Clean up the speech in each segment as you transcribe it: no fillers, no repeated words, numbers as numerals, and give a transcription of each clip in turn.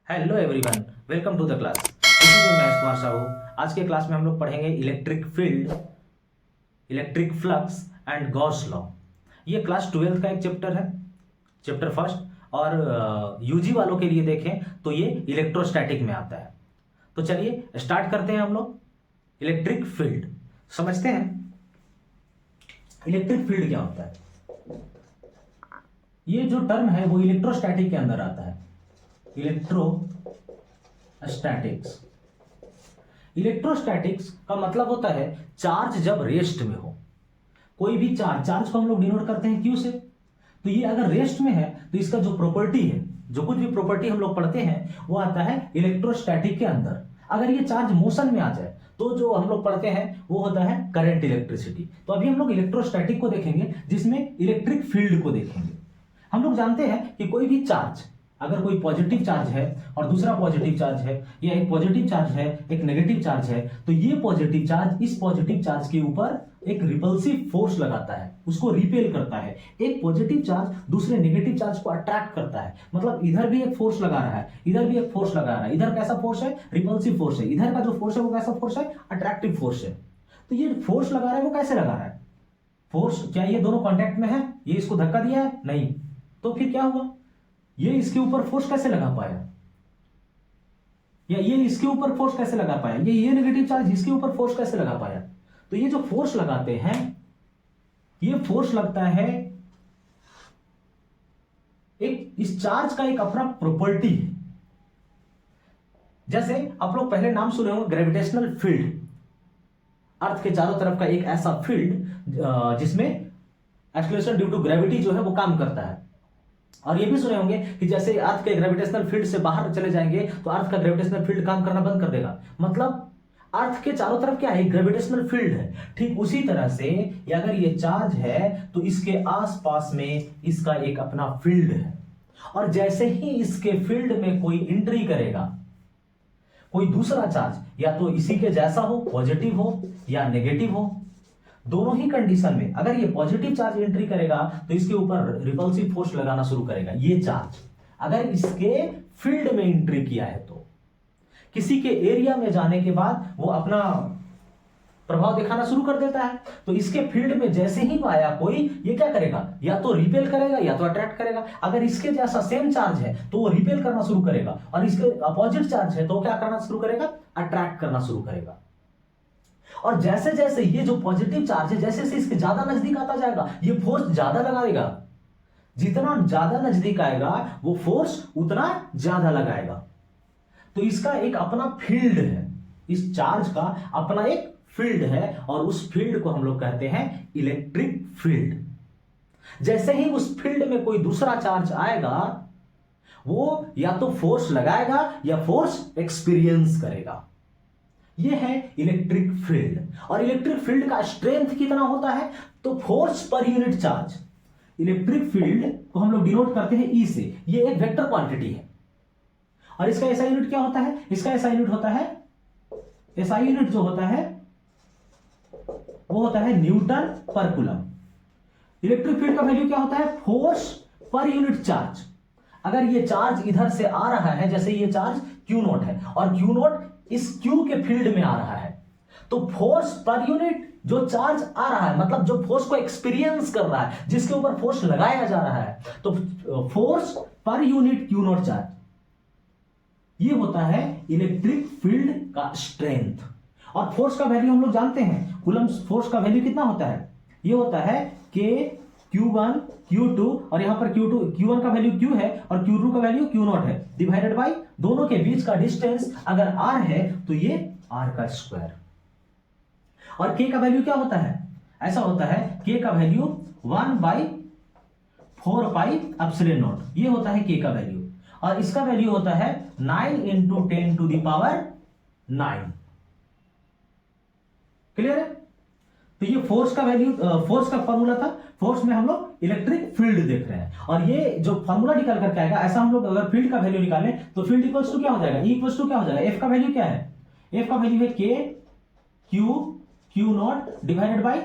Hello everyone, welcome to the class. मैं कुमार साहू। आज के क्लास में हम लोग पढ़ेंगे electric field, electric flux and Gauss law. ये क्लास 12th का एक चैप्टर है, चैप्टर फर्स्ट। और यूजी वालों के लिए देखें तो ये इलेक्ट्रोस्टैटिक में आता है। तो चलिए स्टार्ट करते हैं हम लोग। इलेक्ट्रिक फील्ड समझते हैं। इलेक्ट्रिक फील्ड क्या होता है? ये जो टर्म है वो इलेक्ट्रोस्टैटिक के अंदर आता है। इलेक्ट्रोस्टैटिक्स, इलेक्ट्रोस्टैटिक्स का मतलब होता है चार्ज जब रेस्ट में हो। कोई भी चार्ज को हम लोग डिनोट करते हैं क्यू से। तो ये अगर रेस्ट में है तो इसका जो प्रॉपर्टी है, जो कुछ भी प्रॉपर्टी हम लोग पढ़ते हैं वो आता है इलेक्ट्रोस्टैटिक के अंदर। अगर ये चार्ज मोशन में आ जाए तो जो हम लोग पढ़ते हैं वो होता है करंट इलेक्ट्रिसिटी। तो अभी हम लोग इलेक्ट्रोस्टैटिक को देखेंगे, जिसमें इलेक्ट्रिक फील्ड को देखेंगे। हम लोग जानते हैं कि कोई भी चार्ज, अगर कोई पॉजिटिव चार्ज है और दूसरा पॉजिटिव चार्ज है, या एक पॉजिटिव चार्ज है एक नेगेटिव चार्ज है, तो ये पॉजिटिव चार्ज इस पॉजिटिव चार्ज के ऊपर एक रिपल्सिव फोर्स लगाता है, उसको रिपेल करता है। एक पॉजिटिव चार्ज दूसरे नेगेटिव चार्ज को अट्रैक्ट करता है। मतलब इधर भी एक फोर्स लगा रहा है, इधर भी एक फोर्स लगा रहा है। इधर कैसा फोर्स है? रिपल्सिव फोर्स है। इधर का जो फोर्स है वो कैसा फोर्स है? अट्रैक्टिव फोर्स है। तो ये फोर्स लगा रहा है वो कैसे लगा रहा है? फोर्स, क्या ये दोनों कांटेक्ट में है? ये इसको धक्का दिया है? नहीं। तो फिर क्या हुआ? ये इसके ऊपर फोर्स कैसे लगा पाया, या ये इसके ऊपर फोर्स कैसे लगा पाया? ये नेगेटिव चार्ज इसके ऊपर फोर्स कैसे लगा पाया? तो ये जो फोर्स लगाते हैं, ये फोर्स लगता है एक इस चार्ज का एक अपना प्रॉपर्टी है। जैसे आप लोग पहले नाम सुने होंगे ग्रेविटेशनल फील्ड। अर्थ के चारों तरफ का एक ऐसा फील्ड जिसमें एक्सलेशन ड्यू टू ग्रेविटी जो है वो काम करता है। और ये भी सुने होंगे कि जैसे अर्थ के ग्रेविटेशनल फील्ड से बाहर चले जाएंगे तो अर्थ का ग्रेविटेशनल फील्ड काम करना बंद कर देगा। मतलब अर्थ के चारों तरफ क्या है? ग्रेविटेशनल फील्ड है। ठीक उसी तरह से अगर ये चार्ज है तो इसके आसपास में इसका एक अपना फील्ड है। और जैसे ही इसके फील्ड में कोई एंट्री करेगा कोई दूसरा चार्ज, या तो इसी के जैसा हो, पॉजिटिव हो या नेगेटिव हो, दोनों ही कंडीशन में अगर ये पॉजिटिव चार्ज एंट्री करेगा तो इसके ऊपर रिपल्सिव फोर्स लगाना शुरू करेगा। ये चार्ज अगर इसके फील्ड में एंट्री किया है तो किसी के एरिया में जाने के बाद वो अपना प्रभाव दिखाना शुरू कर देता है। तो इसके फील्ड में जैसे ही आया कोई, ये क्या करेगा? या तो रिपेल करेगा या तो अट्रैक्ट करेगा। अगर इसके जैसा सेम चार्ज है तो वो रिपेल करना शुरू करेगा, और इसके अपोजिट चार्ज है तो क्या करना शुरू करेगा? अट्रैक्ट करना शुरू करेगा। और जैसे जैसे ये जो पॉजिटिव चार्ज है जैसे जैसे इसके ज्यादा नजदीक आता जाएगा, ये फोर्स ज्यादा लगाएगा। जितना ज्यादा नजदीक आएगा वो फोर्स उतना ज्यादा लगाएगा। तो इसका एक अपना फील्ड है, इस चार्ज का अपना एक फील्ड है, और उस फील्ड को हम लोग कहते हैं इलेक्ट्रिक फील्ड। जैसे ही उस फील्ड में कोई दूसरा चार्ज आएगा वो या तो फोर्स लगाएगा या फोर्स एक्सपीरियंस करेगा। ये है इलेक्ट्रिक फील्ड। और इलेक्ट्रिक फील्ड का स्ट्रेंथ कितना होता है? तो force per unit charge. Electric field को हम लोग डिनोट करते हैं ई से। ये एक वेक्टर क्वांटिटी है। और इसका एसआई यूनिट क्या होता है? इसका एसआई यूनिट होता है, एसआई यूनिट जो होता है वो होता है न्यूटन पर कूलम। इलेक्ट्रिक फील्ड का वैल्यू क्या होता है? Force per unit charge. अगर ये चार्ज इधर से आ रहा है, जैसे ये चार्ज क्यू नॉट है और क्यू नॉट इस क्यू के फील्ड में आ रहा है, तो फोर्स पर यूनिट जो चार्ज आ रहा है, मतलब जो फोर्स को एक्सपीरियंस कर रहा है, जिसके ऊपर फोर्स लगाया जा रहा है, तो force per unit Q not charge, ये होता है इलेक्ट्रिक फील्ड का स्ट्रेंथ। और फोर्स का वैल्यू हम लोग जानते हैं, कूलम फोर्स का वैल्यू कितना होता है? ये होता है के Q1 Q2, और यहां पर Q2 Q1 का वैल्यू Q है और Q2 का वैल्यू Q0 है, डिवाइडेड बाय दोनों के बीच का डिस्टेंस अगर R है तो ये R का स्क्वायर। और K का वैल्यू क्या होता है? ऐसा होता है K का वैल्यू 1/4πε0, ये होता है K का वैल्यू। और इसका वैल्यू होता है 9 × 10⁹। क्लियर है? तो ये फोर्स का वैल्यू, फोर्स का फॉर्मूला था। फोर्स में हम लोग इलेक्ट्रिक फील्ड देख रहे हैं, और ये जो फॉर्मूला निकल करके आएगा, ऐसा हम लोग अगर फील्ड का वैल्यू निकालें तो फील्ड इक्वल्स टू क्या हो जाएगा? E इक्वल्स टू क्या हो जाएगा? F का वैल्यू क्या है? F का वैल्यू है K Q Q0 divided by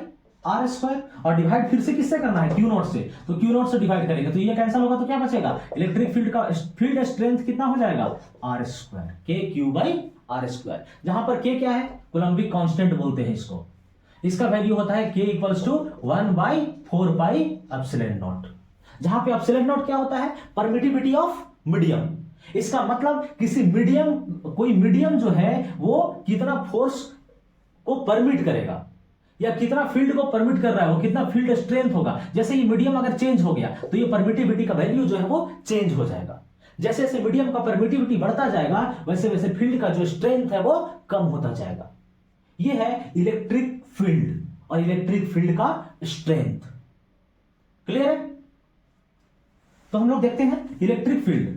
R square, और डिवाइड फिर से किससे करना है, क्यू नॉट से, तो क्यू नॉट से डिवाइड करेंगे तो ये कैंसिल होगा, तो क्या बचेगा, इलेक्ट्रिक फील्ड का फील्ड स्ट्रेंथ कितना हो जाएगा, आर स्क्वायर, के क्यू बाई आर स्क्वायर, जहां पर के क्या है, कोलम्बिक कांस्टेंट बोलते हैं इसको, इसका वैल्यू होता है के इक्वल्स टू 1/4 एप्सिलॉन नॉट, जहां पे एप्सिलॉन नॉट क्या होता है, परमिटिविटी ऑफ मीडियम, इसका मतलब किसी मीडियम, कोई मीडियम जो है वो कितना फोर्स को परमिट करेगा या कितना फील्ड को परमिट कर रहा है, वो कितना फील्ड स्ट्रेंथ होगा, जैसे ये मीडियम अगर चेंज हो गया तो ये परमिटिविटी का वैल्यू जो है वो चेंज हो जाएगा, जैसे जैसे मीडियम का परमिटिविटी बढ़ता जाएगा वैसे वैसे फील्ड का जो स्ट्रेंथ है वो कम होता जाएगा। ये है इलेक्ट्रिक फील्ड और इलेक्ट्रिक फील्ड का स्ट्रेंथ, क्लियर है। तो हम लोग देखते हैं इलेक्ट्रिक फील्ड।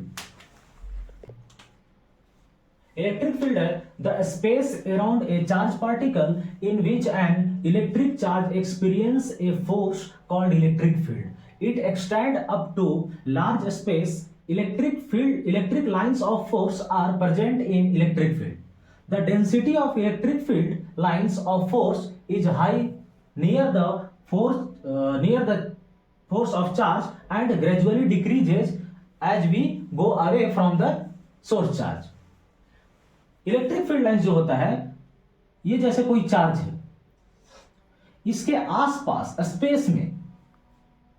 इलेक्ट्रिक फील्ड है the space around a charge particle in which an electric charge experience a force called electric field. It extend up to large space. Electric lines of force are present in electric field. The density of electric field lines of force is high near the force of charge and gradually decreases as we go away from the source charge. Electric field lines जो होता है ये जैसे कोई charge है, इसके आसपास space में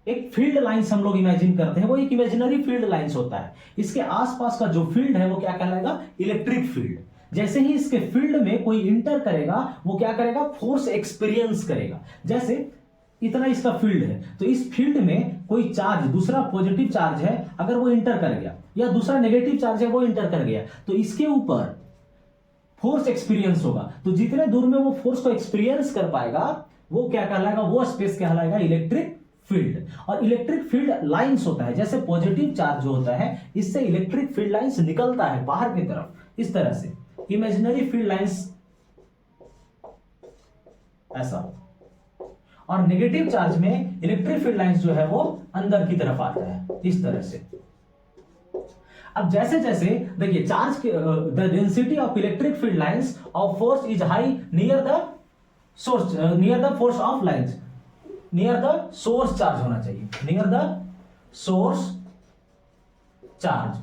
एक फील्ड लाइंस हम लोग इमेजिन करते हैं, वो एक इमेजिनरी फील्ड लाइंस होता है, इसके आसपास का जो फील्ड है वो क्या कहलाएगा, इलेक्ट्रिक फील्ड। जैसे ही इसके फील्ड में कोई इंटर करेगा वो क्या करेगा, फोर्स एक्सपीरियंस करेगा। जैसे इतना इसका फील्ड है तो इस फील्ड में कोई चार्ज, दूसरा पॉजिटिव चार्ज है अगर वो इंटर कर गया या दूसरा नेगेटिव चार्ज है वो इंटर कर गया तो इसके ऊपर फोर्स एक्सपीरियंस होगा, तो जितने दूर में वो फोर्स को एक्सपीरियंस कर पाएगा वो क्या कहलाएगा, वो स्पेस कहलाएगा इलेक्ट्रिक फील्ड। और इलेक्ट्रिक फील्ड लाइंस होता है, जैसे पॉजिटिव चार्ज जो होता है इससे इलेक्ट्रिक फील्ड लाइंस निकलता है बाहर की तरफ इस तरह से, इमेजिनरी फील्ड लाइंस ऐसा, और नेगेटिव चार्ज में इलेक्ट्रिक फील्ड लाइंस जो है वो अंदर की तरफ आता है इस तरह से। अब जैसे जैसे देखिए charge the density of electric field lines of force is high near the source, near the force of lines, near the source charge होना चाहिए, नियर द सोर्स चार्ज।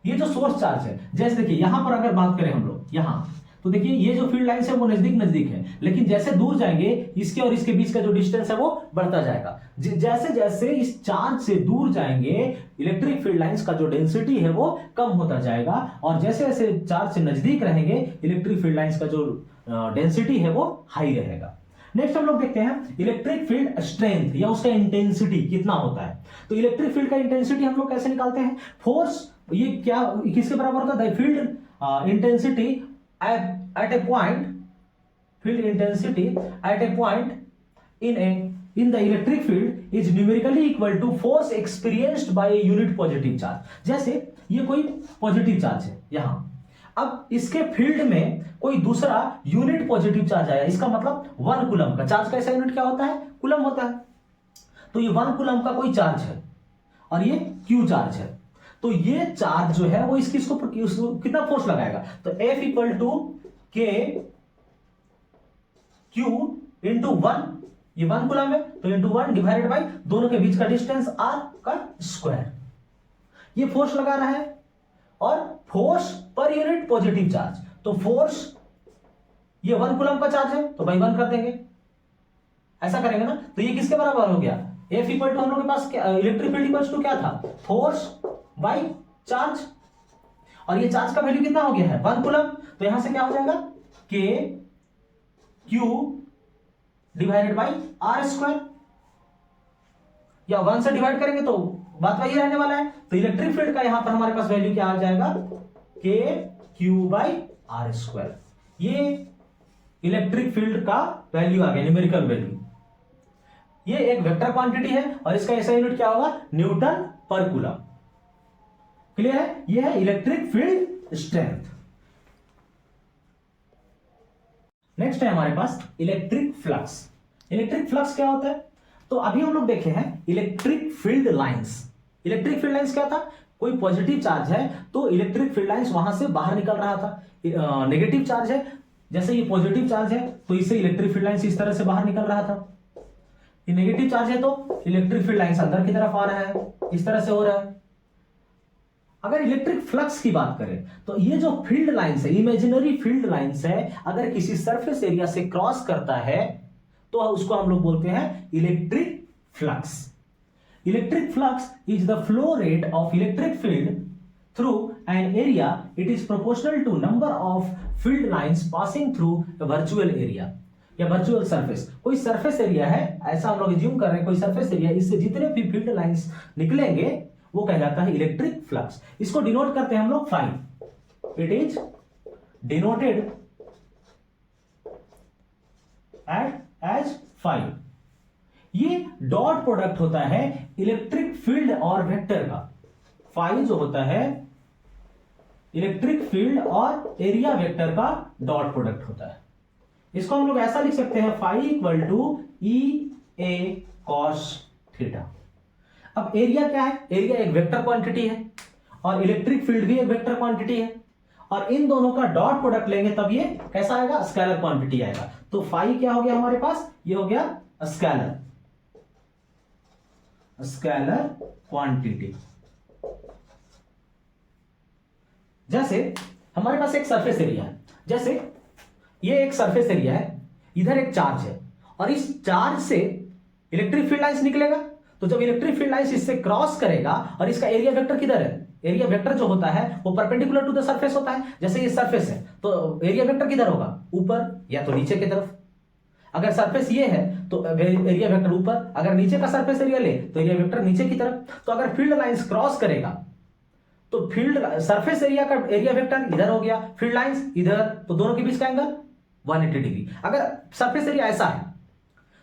ये जो सोर्स चार्ज है, जैसे देखिए यहां पर अगर बात करें हम लोग यहां, तो देखिए ये जो फील्ड लाइंस है वो नजदीक नजदीक है, लेकिन जैसे दूर जाएंगे इसके और इसके बीच का जो डिस्टेंस है वो बढ़ता जाएगा। जैसे जैसे इस चार्ज से दूर जाएंगे इलेक्ट्रिक फील्ड लाइंस का जो डेंसिटी है वो कम होता जाएगा, और जैसे जैसे चार्ज से नजदीक रहेंगे इलेक्ट्रिक फील्ड लाइंस का जो डेंसिटी है वो हाई रहेगा। नेक्स्ट हम लोग देखते हैं इलेक्ट्रिक फील्ड स्ट्रेंथ या उसका इंटेंसिटी कितना होता है। तो इलेक्ट्रिक फील्ड का इंटेंसिटी हम लोग कैसे निकालते हैं, फोर्स ये क्या किसके बराबर होता है, field intensity at a point, field intensity at a point in the electric field is numerically equal to force experienced by a unit positive charge। जैसे ये कोई पॉजिटिव चार्ज है यहां, अब इसके फील्ड में कोई दूसरा यूनिट पॉजिटिव चार्ज आया, इसका मतलब 1 कूलम का चार्ज, कैसा यूनिट क्या होता है, कूलम होता है। तो ये 1 कूलम का कोई चार्ज है और ये क्यू चार्ज है, तो ये चार्ज जो है वो इसको कितना फोर्स लगाएगा, तो F इक्वल टू के क्यू इंटू 1, ये 1 कूलम है तो इंटू 1 डिवाइडेड बाई दोनों के बीच का डिस्टेंस r का स्क्वायर, ये फोर्स लगा रहा है। और force per unit positive charge, तो फोर्स ये 1 कूलम का चार्ज है तो बाई 1 कर देंगे, ऐसा करेंगे ना, तो ये किसके बराबर हो गया, F इक्वल टू हम लोग के पास इलेक्ट्रिक फील्ड इक्वल टू क्या था, फोर्स बाई चार्ज, और ये चार्ज का वैल्यू कितना हो गया है 1 कूलम, तो यहां से क्या हो जाएगा K Q divided by R square, या 1 से डिवाइड करेंगे तो बात वही रहने वाला है, तो इलेक्ट्रिक फील्ड का यहां पर हमारे पास वैल्यू क्या आ जाएगा, K Q by R square. ये इलेक्ट्रिक फील्ड का वैल्यू आ गया, न्यूमेरिकल वैल्यू। ये एक वेक्टर क्वांटिटी है और इसका ऐसा यूनिट क्या होगा, न्यूटन पर कूलम। क्लियर है, ये है इलेक्ट्रिक फील्ड स्ट्रेंथ। नेक्स्ट है हमारे पास इलेक्ट्रिक फ्लक्स। इलेक्ट्रिक फ्लक्स क्या होता है, तो अभी हम लोग देखे हैं electric field lines. Electric field lines क्या था, कोई पॉजिटिव चार्ज है तो इलेक्ट्रिक फील्ड लाइंस वहां से बाहर निकल रहा था, नेगेटिव चार्ज है जैसे ये पॉजिटिव चार्ज है तो इससे इलेक्ट्रिक फील्ड लाइंस इस तरह से बाहर निकल रहा था, ये नेगेटिव चार्ज है तो इलेक्ट्रिक फील्ड लाइंस अंदर की तरफ आ रहा है, इस तरह से हो रहा है। अगर इलेक्ट्रिक फ्लक्स की बात करें तो ये जो फील्ड लाइंस है, इमेजिनरी फील्ड लाइंस है, अगर किसी सरफेस एरिया से क्रॉस करता है तो उसको हम लोग बोलते हैं electric flux. Electric flux is the flow rate of electric field through an area, it is proportional to number of field lines passing through virtual area या वर्चुअल सरफेस। कोई सरफेस एरिया है, ऐसा हम लोग एज्यूम कर रहे हैं, कोई सरफेस एरिया, इससे जितने भी फील्ड लाइंस निकलेंगे वो कहलाता है इलेक्ट्रिक फ्लक्स। इसको डिनोट करते हैं हम लोग phi, it is denoted as phi. ये डॉट प्रोडक्ट होता है इलेक्ट्रिक फील्ड और वेक्टर का। फाई जो होता है इलेक्ट्रिक फील्ड और एरिया वेक्टर का डॉट प्रोडक्ट होता है। इसको हम लोग ऐसा लिख सकते हैं, phi equal to E A cos theta. अब एरिया क्या है? एरिया एक वेक्टर क्वांटिटी है और इलेक्ट्रिक फील्ड भी एक वेक्टर क्वांटिटी है, और इन दोनों का डॉट प्रोडक्ट लेंगे तब ये कैसा आएगा? स्केलर क्वांटिटी आएगा। तो फाई क्या हो गया हमारे पास? ये हो गया स्केलर क्वांटिटी। जैसे हमारे पास एक सरफेस एरिया है, जैसे ये एक सरफेस एरिया है, इधर एक चार्ज है और इस चार्ज से इलेक्ट्रिक फील्ड लाइंस निकलेगा। तो जब इलेक्ट्रिक फील्ड लाइंस इससे क्रॉस करेगा, और इसका एरिया वेक्टर किधर है? एरिया वेक्टर जो होता है वो परपेंडिकुलर टू द सरफेस होता है। जैसे ये सरफेस है तो एरिया वेक्टर किधर होगा? ऊपर या तो नीचे की तरफ। अगर सरफेस ये है तो एरिया वेक्टर ऊपर, अगर नीचे का सरफेस एरिया ले तो एरिया वेक्टर नीचे की तरफ। तो अगर फील्ड लाइंस क्रॉस करेगा तो फील्ड सरफेस एरिया का एरिया वेक्टर इधर हो गया, फील्ड लाइंस इधर, तो दोनों के बीच का एंगल 180 डिग्री। अगर सरफेस एरिया ऐसा है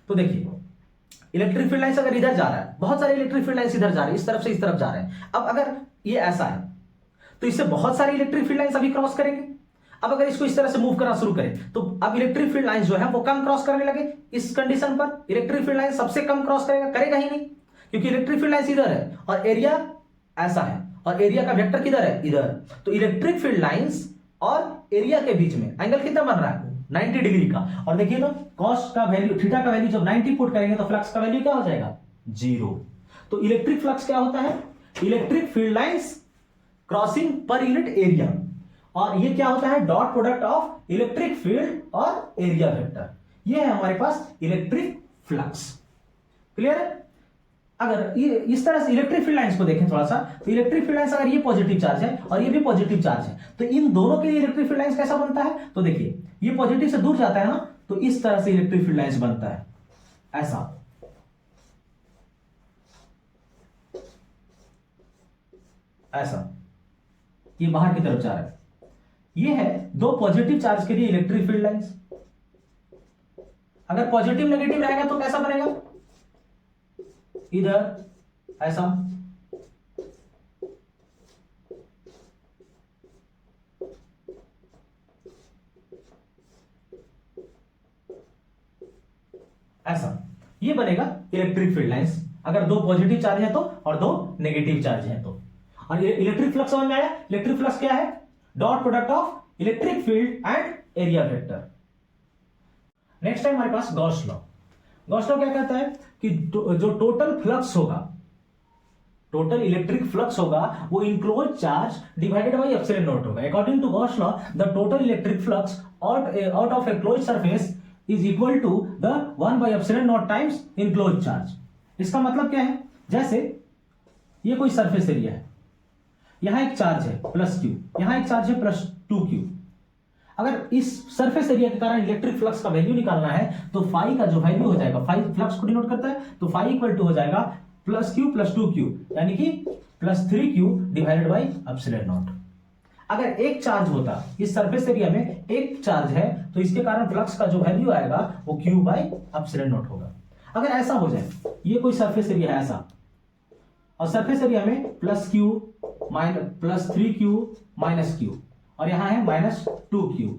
तो देखिए इलेक्ट्रिक फील्ड लाइंस अगर इधर जा रहा है, बहुत सारे इलेक्ट्रिक फील्ड लाइंस इधर जा रहे हैं, इस तरफ से इस तरफ जा रहे हैं। अब अगर ये ऐसा है तो इससे बहुत सारे इलेक्ट्रिक फील्ड लाइंस अभी क्रॉस करेंगे। अब अगर इसको इस तरह से मूव करना शुरू करें तो अब इलेक्ट्रिक फील्ड लाइंस जो है वो कम क्रॉस करने लगे। इस कंडीशन पर इलेक्ट्रिक फील्ड लाइन सबसे कम क्रॉस करेगा ही नहीं, क्योंकि इलेक्ट्रिक फील्ड लाइंस इधर है और एरिया ऐसा है और एरिया का वेक्टर किधर है? इधर। तो इलेक्ट्रिक फील्ड लाइंस और एरिया के बीच में एंगल कितना बन रहा है? 90 डिग्री का। और देखिए तो कॉस का वैल्यू, थीटा का वैल्यू जब 90 पुट करेंगे तो फ्लक्स का वैल्यू क्या हो जाएगा? 0। तो इलेक्ट्रिक फ्लक्स क्या होता है? Electric field lines crossing per unit area, और ये क्या होता है? Dot product of electric field और एरिया वेक्टर। ये है हमारे पास इलेक्ट्रिक फ्लक्स। क्लियर है? अगर ये इस तरह से इलेक्ट्रिक फील्ड लाइंस को देखें थोड़ा सा, तो इलेक्ट्रिक फील्ड लाइंस अगर ये पॉजिटिव चार्ज है और ये भी पॉजिटिव चार्ज है, तो इन दोनों के लिए इलेक्ट्रिक फील्ड लाइंस कैसा बनता है? तो देखिए ये पॉजिटिव से दूर जाता है ना, तो इस तरह से इलेक्ट्रिक फील्ड लाइंस बनता है, ऐसा ये बाहर की तरफ जा रहा है। ये है दो पॉजिटिव चार्ज के लिए इलेक्ट्रिक फील्ड लाइंस। अगर पॉजिटिव नेगेटिव रहेगा तो कैसा बनेगा? इधर ऐसा। ये बनेगा इलेक्ट्रिक फील्ड लाइंस, अगर दो पॉजिटिव चार्ज है तो और दो नेगेटिव चार्ज है तो। और इलेक्ट्रिक फ्लक्स समझ में आया? इलेक्ट्रिक फ्लक्स क्या है? Dot product of electric field and area vector. Next time हमारे पास गॉस लॉ। गॉस लॉ क्या कहता है कि जो टोटल फ्लक्स होगा, टोटल इलेक्ट्रिक फ्लक्स होगा, वो enclose charge divided by epsilon naught होगा। According to Gauss law the total electric flux out of a closed surface is equal to the 1 by epsilon naught times enclose charge. इसका मतलब क्या है? जैसे ये कोई सरफेस एरिया है, यहां एक चार्ज है +q, यहां एक चार्ज है +2q। अगर इस सरफेस एरिया के कारण इलेक्ट्रिक फ्लक्स का वैल्यू निकालना है तो फाई का जो वैल्यू हो जाएगा, फाई फ्लक्स को डिनोट करता है, तो फाई इक्वल टू हो जाएगा +q + 2q, यानी कि +3q divided by epsilon not. अगर एक चार्ज होता, इस सरफेस एरिया में एक चार्ज है, तो इसके कारण फ्लक्स का जो वैल्यू आएगा वो q बाय एप्सिलॉन नॉट होगा। अगर ऐसा हो जाए, ये कोई सरफेस एरिया है ऐसा, और सरफेस एरिया में +q +3q -q, और यहां है -2q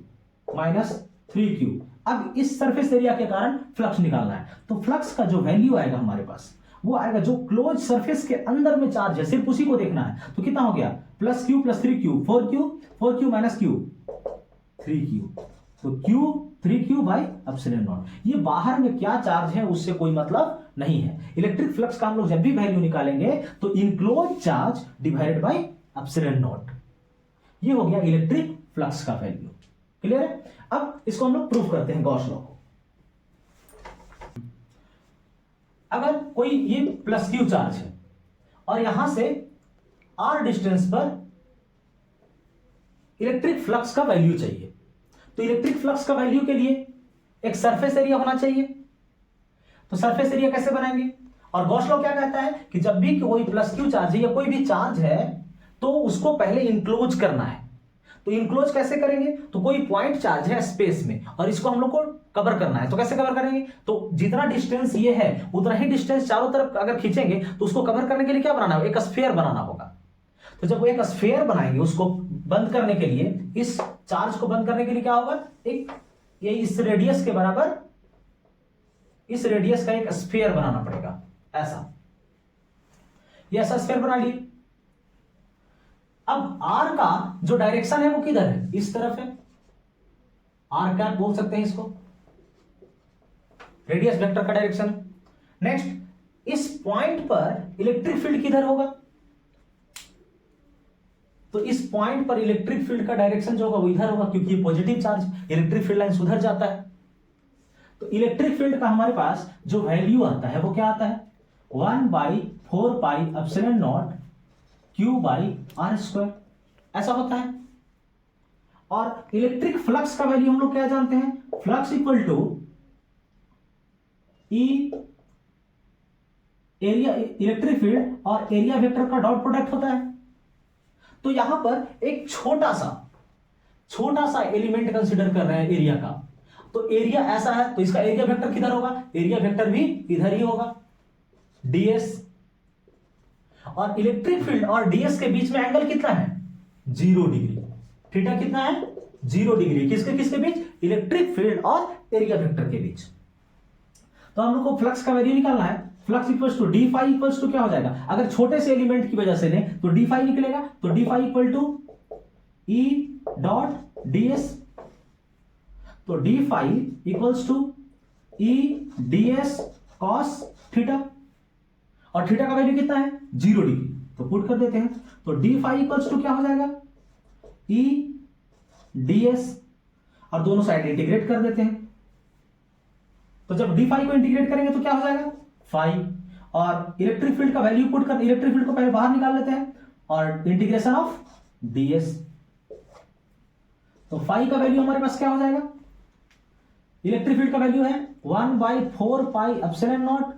-3q। अब इस सरफेस एरिया के कारण फ्लक्स निकालना है, तो फ्लक्स का जो वैल्यू आएगा हमारे पास वो आएगा जो क्लोज सरफेस के अंदर में चार्ज है, सिर्फ उसी को देखना है। तो कितना हो गया? +q + 3q 4q -q 3q तो Q3Q/ε0। ये बाहर में क्या चार्ज है उससे कोई मतलब नहीं है। इलेक्ट्रिक फ्लक्स का हम लोग जब भी वैल्यू निकालेंगे तो इनक्लोज चार्ज डिवाइडेड बाय ε0, ये हो गया इलेक्ट्रिक फ्लक्स का वैल्यू। क्लियर है? अब इसको हम लोग प्रूफ करते हैं गॉस लॉ को। अगर कोई ये +Q चार्ज है और यहां से r डिस्टेंस पर इलेक्ट्रिक फ्लक्स का वैल्यू चाहिए, तो इलेक्ट्रिक फ्लक्स का वैल्यू के लिए एक सरफेस एरिया होना चाहिए। तो सरफेस एरिया कैसे बनाएंगे? और गॉस लॉ क्या कहता है कि जब भी कोई +Q चार्ज है या कोई भी चार्ज है तो उसको पहले इंक्लोज करना है। तो इंक्लोज कैसे करेंगे? तो कोई पॉइंट चार्ज है स्पेस में और इसको हम लोग को कवर करना है, तो कैसे कवर करेंगे? तो जितना डिस्टेंस ये है उतना ही डिस्टेंस चारों तरफ अगर खींचेंगे तो उसको कवर करने के लिए क्या बनाना होगा? एक स्फीयर बनाना होगा। तो जब वो एक स्फीयर बनाएंगे, उसको बंद करने के लिए, इस चार्ज को बंद करने के लिए क्या होगा? एक ये इस रेडियस के बराबर, इस रेडियस का एक स्फीयर बनाना पड़ेगा। ऐसा, ये ऐसा स्फीयर बना लिए। अब आर का जो डायरेक्शन है वो किधर है? इस तरफ है। आर क्या बोल सकते हैं इसको? रेडियस वेक्टर का डायरेक्शन। नेक्स्ट, इस पॉइंट पर इलेक्ट्रिक फील्ड किधर होगा? तो इस पॉइंट पर इलेक्ट्रिक फील्ड का डायरेक्शन जो होगा वो इधर होगा, क्योंकि positive charge, electric field line उधर जाता है। तो इलेक्ट्रिक फील्ड का हमारे पास जो वैल्यू आता है वो क्या आता है? 1/4πε0 Q/r², ऐसा होता है। और इलेक्ट्रिक फ्लक्स का वैल्यू हम लोग क्या जानते हैं? Flux equal to E area, electric field और एरिया वेक्टर का डॉट प्रोडक्ट होता है। तो यहां पर एक छोटा सा एलिमेंट कंसीडर कर रहे हैं एरिया का। तो एरिया ऐसा है, तो इसका एरिया वेक्टर किधर होगा? एरिया वेक्टर भी इधर ही होगा, ds। और इलेक्ट्रिक फील्ड और ds के बीच में एंगल कितना है? 0 डिग्री। थीटा कितना है? 0 डिग्री। किसके किसके बीच? इलेक्ट्रिक फील्ड और एरिया वेक्टर के बीच। तो हम लोग को फ्लक्स का वैल्यू निकालना है। Flux equals to D phi equals to क्या हो जाएगा? अगर छोटे से एलिमेंट की वजह से लें तो डी फाई निकलेगा। तो D phi equal to E dot ds। तो D phi equals to E ds cos theta, और थीटा का वैल्यू कितना है? 0 डिग्री। तो पुट कर देते हैं। तो डी फाई इक्वल्स टू क्या हो जाएगा? ई ds, और दोनों साइड इंटीग्रेट कर देते हैं। तो जब डी फाई को इंटीग्रेट करेंगे तो क्या हो जाएगा? फाई। और इलेक्ट्रिक फील्ड का वैल्यू पुट कर, इलेक्ट्रिक फील्ड को पहले बाहर निकाल लेते हैं और इंटीग्रेशन ऑफ ds। तो फाई का वैल्यू हमारे पास क्या हो जाएगा? इलेक्ट्रिक फील्ड का वैल्यू है 1/4πε0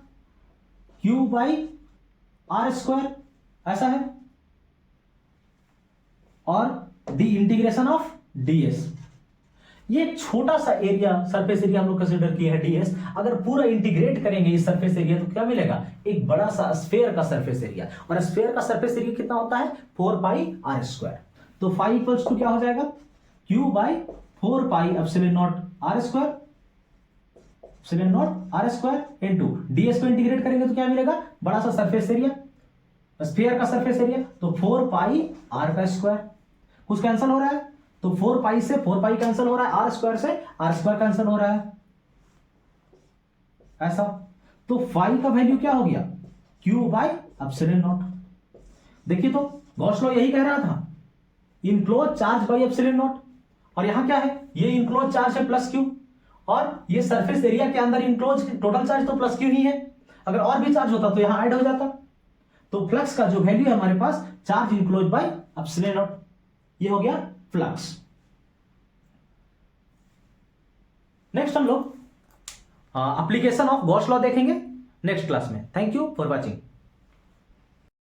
Q/r², ऐसा है। और डी इंटीग्रेशन ऑफ ds। ये छोटा सा एरिया, सरफेस एरिया हम लोग कंसीडर किए हैं ds। अगर पूरा इंटीग्रेट करेंगे इस सरफेस एरिया तो क्या मिलेगा? एक बड़ा सा स्फीयर का सरफेस एरिया। और स्फीयर का सरफेस एरिया कितना होता है? 4πr²। तो फाई इक्वल्स टू क्या हो जाएगा? Q/4πε0 r² इनटू ds को इंटीग्रेट करेंगे तो क्या मिलेगा? बड़ा सा सरफेस एरिया, स्फीयर का सरफेस एरिया। तो 4πr²। कुछ कैंसिल हो रहा है तो 4π से 4π कैंसिल हो रहा है, r² से r² कैंसिल हो रहा है, ऐसा। तो फाई का वैल्यू क्या हो गया? Q/ε0। देखिए तो गॉस लॉ यही कह रहा था, इनक्लोज चार्ज बाय ε0। और यहां क्या है? ये इनक्लोज चार्ज है +Q, और ये सरफेस एरिया के अंदर इनक्लोज टोटल चार्ज तो +Q ही है। अगर और भी चार्ज होता तो यहां ऐड हो जाता। तो फ्लक्स का जो वैल्यू है हमारे पास, चार्ज इनक्लोज बाय ε0, ये हो गया फ्लक्स। नेक्स्ट हम लोग एप्लीकेशन ऑफ गॉस लॉ देखेंगे नेक्स्ट क्लास में। Thank you for watching.